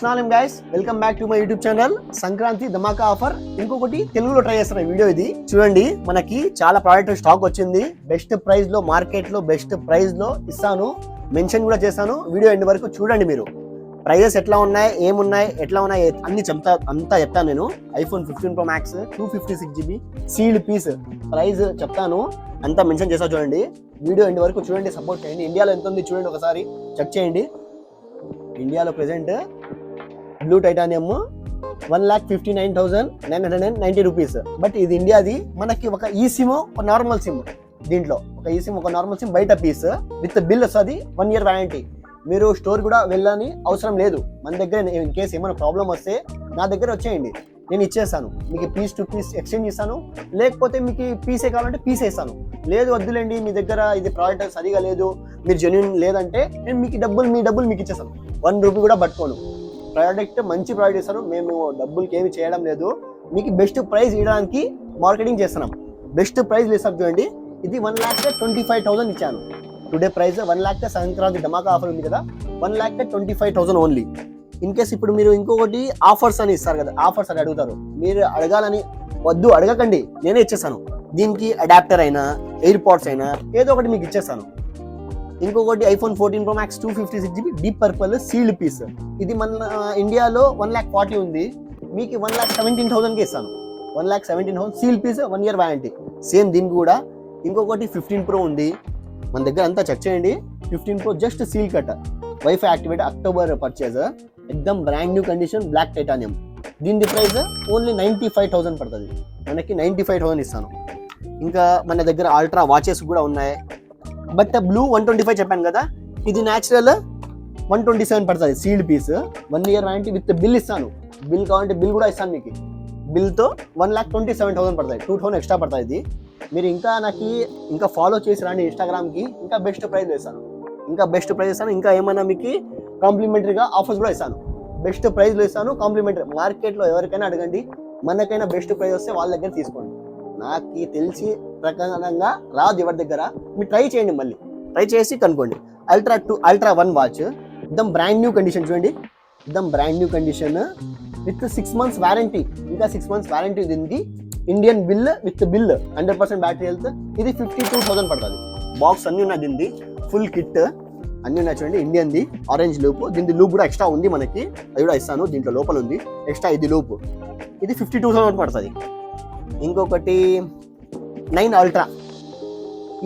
అస్సలాం guys, welcome back to my YouTube channel. Sankranti ధమాకా offer ఇంకొకటి తెలుగులో ట్రై చేస్తున్న వీడియో ఇది. చూడండి, మనకి చాలా ప్రోడక్ట్ స్టాక్ వచ్చింది. బెస్ట్ ప్రైస్ లో, మార్కెట్ లో బెస్ట్ ప్రైస్ లో ఇస్తాను, మెన్షన్ కూడా చేస్తాను. వీడియో ఎండ్ వరకు చూడండి. మీరు ప్రైజెస్ ఎట్లా ఉన్నాయి, ఏమున్నాయి, ఎట్లా ఉన్నాయి అన్ని అంతా చెప్తాను నేను. IPhone 15 Pro Max 256GB sealed piece price చెప్తాను, అంతా మెన్షన్ చేస్తా. చూడండి, వీడియో ఎండ్ వరకు చూడండి, సపోర్ట్ చేయండి. ఇండియాలో ఎంత ఉంది చూడండి, ఒకసారి చెక్ చేయండి. ఇండియాలో present blue titanium 1,59,990 rupees. But ఇది ఇండియాది. మనకి ఒక ఈ సిమ్, ఒక నార్మల్ సిమ్, దీంట్లో ఒక ఈ సిమ్, ఒక నార్మల్ సిమ్ బయట పీస్ విత్ బిల్ వస్తుంది. 1 year వారంటీ. మీరు స్టోర్ కూడా వెళ్ళని అవసరం లేదు. మన దగ్గర ఇన్ కేసు ఏమైనా ప్రాబ్లం వస్తే నా దగ్గర వచ్చేయండి, నేను ఇచ్చేస్తాను. మీకు పీస్ టు పీస్ ఎక్స్చేంజ్ ఇస్తాను. లేకపోతే మీకు పీసే కావాలంటే పీసే ఇస్తాను. లేదు వద్దులేండి, మీ దగ్గర ఇది ప్రోడక్ట్ సరిగా లేదు, మీరు జెన్యూన్ లేదంటే నేను మీకు మీ డబ్బులు మీకు ఇచ్చేస్తాను. 1 రూపీ కూడా పట్టుకోను. ప్రోడక్ట్ మంచి ప్రోడక్ట్ ఇస్తాను. మేము డబ్బులకి ఏమి చేయడం లేదు. మీకు బెస్ట్ ప్రైస్ ఇవ్వడానికి మార్కెటింగ్ చేస్తున్నాం. బెస్ట్ ప్రైస్ ఇస్తాం. చూడండి, ఇది 1,25,000 ఇచ్చాను. Today price 1 lakh. సంక్రాంతి ధమాకా ఆఫర్ ఉంది కదా, 1,25,000 ఓన్లీ. ఇన్ కేస్ ఇప్పుడు మీరు ఇంకొకటి ఆఫర్స్ అని ఇస్తారు కదా, ఆఫర్స్ అని అడుగుతారు. మీరు అడగాలని వద్దు, అడగకండి, నేనే ఇచ్చేస్తాను. దీనికి అడాప్టర్ అయినా, ఎయిర్ పాడ్స్ అయినా ఏదో ఒకటి మీకు ఇచ్చేస్తాను. ఇంకొకటి iPhone 14 Pro Max 256GB deep purple sealed piece. ఇది మన ఇండియాలో 1,40,000 ఉంది. మీకు 1,17,000కి ఇస్తాను. 1,17,000 seal piece, 1 year warranty. Same దీనికి కూడా ఇంకొకటి 15 Pro ఉంది మన దగ్గర. అంతా చెక్ చేయండి. 15 Pro just seal cut, wifi activate, October purchase, ఎక్దమ్ brand new condition, black titanium. దీని ప్రైస్ ఓన్లీ 95,000 పడుతుంది. మనకి 95,000 ఇస్తాను. ఇంకా మన దగ్గర అల్ట్రా వాచెస్ కూడా ఉన్నాయి. బట్ బ్లూ 125 చెప్పాను కదా, ఇది న్యాచురల్ 127 పడుతుంది sealed piece. 1 year warranty with bill ఇస్తాను. బిల్ కావాలంటే బిల్ కూడా ఇస్తాను మీకు. బిల్తో 1,27,000 పడుతుంది. 2,000 ఎక్స్ట్రా పడుతుంది ఇది. మీరు ఇంకా ఫాలో చేసి రండి ఇన్స్టాగ్రామ్కి. ఇంకా బెస్ట్ ప్రైస్ ఇస్తాను. ఇంకా ఏమైనా మీకు కాంప్లిమెంటరీగా ఆఫర్స్ కూడా ఇస్తాను. బెస్ట్ ప్రైస్లో ఇస్తాను, కాంప్లిమెంటరీ. మార్కెట్లో ఎవరికైనా అడగండి, మనకైనా బెస్ట్ ప్రైస్ వస్తే వాళ్ళ దగ్గర తీసుకోండి. నాకు తెలిసి ప్రకారంగా రాదు ఎవరి దగ్గర. మీరు ట్రై చేయండి, మళ్ళీ ట్రై చేసి కనుక్కోండి. అల్ట్రా 1 వాచ్, ఎక్దమ్ బ్రాండ్ న్యూ కండిషన్. చూడండి, ఎక్దమ్ brand new condition with 6 months warranty. ఇంకా 6 months వారంటీ దీనికి. Indian bill with bill, 100% battery health. ఇది 52,000 పడుతుంది. బాక్స్ అన్ని ఉన్నాయి దీనిది, ఫుల్ కిట్ అన్ని ఉన్నాయి. చూడండి, ఇండియన్ది ఆరెంజ్ లూప్. దీని లూప్ కూడా ఎక్స్ట్రా ఉంది మనకి, అది కూడా ఇస్తాను. దీంట్లో లోపల ఉంది ఎక్స్ట్రా ఇది లూప్. ఇది 52,000 పడుతుంది. ఇంకొకటి 9 Ultra,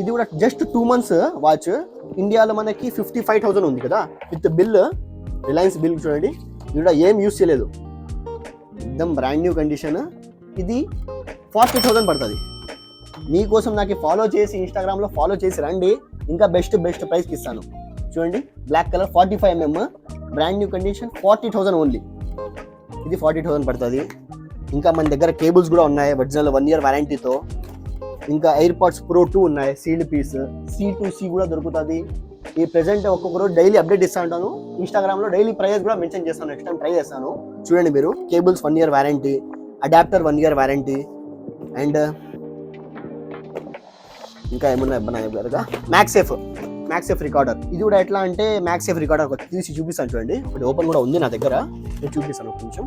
ఇది కూడా జస్ట్ 2 months వాచ్. ఇండియాలో మనకి 55,000 ఉంది కదా విత్ బిల్, రిలయన్స్ బిల్. చూడండి, ఇది కూడా ఏం యూస్ చేయలేదు, ఎక్దమ్ బ్రాండ్ న్యూ కండిషన్. ఇది 40,000 పడుతుంది. మీకోసం నాకు ఫాలో చేసి ఇన్స్టాగ్రామ్లో ఫాలో చేసి రండి, ఇంకా బెస్ట్ ప్రైస్కి ఇస్తాను. చూడండి, black colour 45mm brand new condition, 40,000 only. ఇది 40,000 పడుతుంది. ఇంకా మన దగ్గర కేబుల్స్ కూడా ఉన్నాయి ఒరిజినల్ 1 year వారంటీతో. ఇంకా ఎయిర్ పాడ్స్ Pro 2 ఉన్నాయి సీల్డ్ పీస్. C2C కూడా దొరుకుతుంది. ఈ ప్రెసెంట్ ఒక్కొక్క రోజు డైలీ అప్డేట్ ఇస్తూ ఉంటాను ఇన్స్టాగ్రామ్లో. డైలీ ప్రైస్ కూడా మెన్షన్ చేస్తాను. నెక్స్ట్ టైం ట్రై చేస్తాను. చూడండి, మీరు cables 1 year warranty, adapter 1 year warranty. And ఇంకా ఏమున్నాయి మ్యాక్సేఫ్ రికార్డర్. ఇది కూడా ఎట్లా అంటే మ్యాక్సేఫ్ రికార్డర్ ఒకటి తీసి చూపిస్తాను. చూడండి, ఒకటి ఓపెన్ కూడా ఉంది నా దగ్గర, నేను చూపిస్తాను ఒక నిమిషం.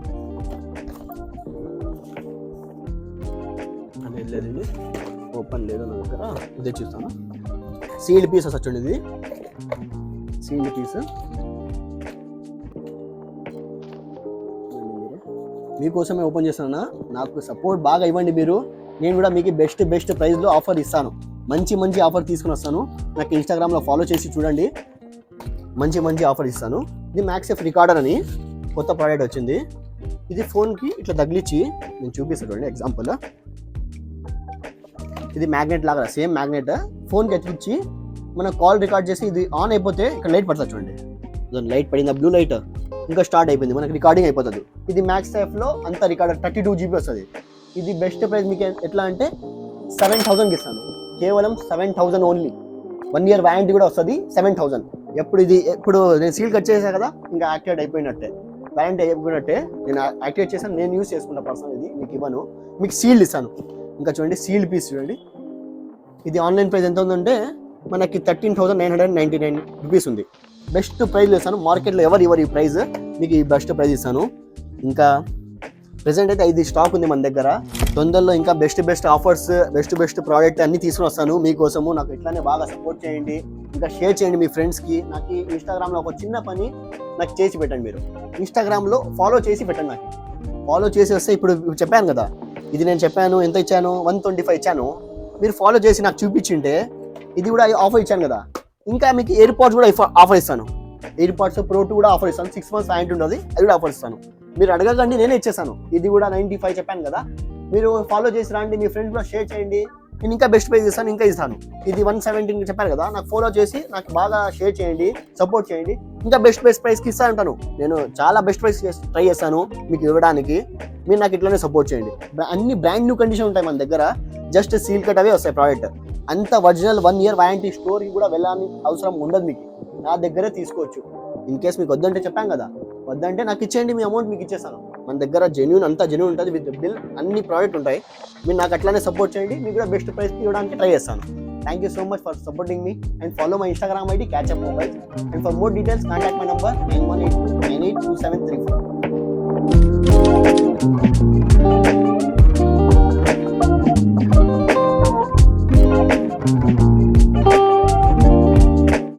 లేదు, ఓపెన్ లేదు నా దగ్గర, ఇదే చూస్తాను. సీల్డ్ పీస్ వస్తుంది. చూడండి, ఇది సీల్డ్ పీస్. మీకోసమే ఓపెన్ చేస్తాను. నాకు సపోర్ట్ బాగా ఇవ్వండి మీరు. నేను కూడా మీకు బెస్ట్ ప్రైస్లో ఆఫర్ ఇస్తాను. మంచి ఆఫర్ తీసుకుని వస్తాను. నాకు ఇన్స్టాగ్రామ్లో ఫాలో చేసి చూడండి, మంచి ఆఫర్ ఇస్తాను. ఇది మ్యాక్సేఫ్ రికార్డర్ అని కొత్త ప్రోడక్ట్ వచ్చింది. ఇది ఫోన్కి ఇట్లా తగిలిచ్చి నేను చూపిస్తాను. చూడండి, ఎగ్జాంపుల్, ఇది మ్యాగ్నెట్ లాగా, సేమ్ మ్యాగ్నెట్ ఫోన్కి ఎత్తిచ్చి మనం కాల్ రికార్డ్ చేసి ఇది ఆన్ అయిపోతే ఇక్కడ లైట్ పడుతుంది. చూడండి, లైట్ పడిందా, బ్లూ లైట్, ఇంకా స్టార్ట్ అయిపోయింది, మనకి రికార్డింగ్ అయిపోతుంది. ఇది మ్యాక్సేఫ్లో అంత రికార్డర్ 32GB వస్తుంది. ఇది బెస్ట్ ప్రైస్ మీకు ఎట్లా అంటే 7,000కి ఇస్తాను. కేవలం 7,000 ఓన్లీ. 1 year వారంటీ కూడా వస్తుంది. 7,000. ఇప్పుడు నేను సీల్ కట్ చేసాను కదా, ఇంకా యాక్టివేట్ అయిపోయినట్టే, వారంటీ అయిపోయినట్టే. నేను యాక్టివేట్ చేశాను, నేను యూస్ చేసుకున్న పర్సన్. ఇది మీకు ఇవ్వను, మీకు సీల్డ్ ఇస్తాను. ఇంకా చూడండి, సీల్డ్ పీస్ చూడండి. ఇది ఆన్లైన్ ప్రైస్ ఎంత ఉందంటే మనకి 13,999 రూపీస్ ఉంది. బెస్ట్ ప్రైజ్ ఇస్తాను. మార్కెట్లో ఎవరు ఈ ప్రైజ్, మీకు ఈ బెస్ట్ ప్రైజ్ ఇస్తాను. ఇంకా ప్రెసెంట్ అయితే 5 స్టాక్ ఉంది మన దగ్గర. తొందరలో ఇంకా బెస్ట్ ఆఫర్స్, బెస్ట్ ప్రోడక్ట్ అన్ని తీసుకుని వస్తాను మీకోసము. నాకు ఇట్లానే బాగా సపోర్ట్ చేయండి, ఇంకా షేర్ చేయండి మీ ఫ్రెండ్స్కి. నాకు ఇన్స్టాగ్రామ్లో ఒక చిన్న పని నాకు చేసి పెట్టండి. మీరు ఇన్స్టాగ్రామ్లో ఫాలో చేసి పెట్టండి. నాకు ఫాలో చేసి వస్తే ఇప్పుడు చెప్పాను కదా, ఇది నేను చెప్పాను ఎంత ఇచ్చాను, 125 ఇచ్చాను. మీరు ఫాలో చేసి నాకు చూపించింటే ఇది కూడా ఆఫర్ ఇచ్చాను కదా. ఇంకా మీకు ఎయిర్ పాడ్స్ కూడా ఆఫర్ ఇస్తాను. ఎయిర్ పాడ్స్ Pro 2 కూడా ఆఫర్ ఇస్తాను. 6 months వారంటీ ఉంటుంది, అది కూడా ఆఫర్ ఇస్తాను. మీరు అడగకండి, నేనే ఇచ్చేస్తాను. ఇది కూడా 95 చెప్పాను కదా. మీరు ఫాలో చేసి రండి, మీ ఫ్రెండ్స్ కూడా షేర్ చేయండి. నేను ఇంకా బెస్ట్ ప్రైజ్ ఇస్తాను, ఇంకా ఇస్తాను. ఇది 117 చెప్పాను కదా. నాకు ఫాలో చేసి నాకు బాగా షేర్ చేయండి, సపోర్ట్ చేయండి. ఇంకా బెస్ట్ ప్రైస్కి ఇస్తా అంటాను. నేను చాలా బెస్ట్ ప్రైస్ ట్రై చేస్తాను మీకు ఇవ్వడానికి. మీరు నాకు ఇట్లానే సపోర్ట్ చేయండి. అన్ని బ్రాండ్ న్యూ కండిషన్ ఉంటాయి మన దగ్గర. జస్ట్ సీల్ కట్ అవే వస్తాయి ప్రోడక్ట్. అంత ఒరిజినల్ 1 year వారంటీ. స్టోర్కి కూడా వెళ్ళాలని అవసరం ఉండదు మీకు, నా దగ్గరే తీసుకోవచ్చు. ఇన్ కేస్ మీకు వద్దంటే చెప్పాను కదా, వద్దంటే నాకు ఇచ్చేయండి, మీ అమౌంట్ మీకు ఇచ్చేస్తాను. మన దగ్గర అంతా జెన్యూన్ ఉంటుంది, విత్ బిల్ అన్ని ప్రోడక్ట్ ఉంటాయి. మీరు నాకు అట్లానే సపోర్ట్ చేయండి, మీకు కూడా బెస్ట్ ప్రైస్కి ఇవ్వడానికి ట్రై చేస్తాను. Thank you so much for supporting me and follow my Instagram ID catchup mobiles. And for more details, contact my number 9182982734.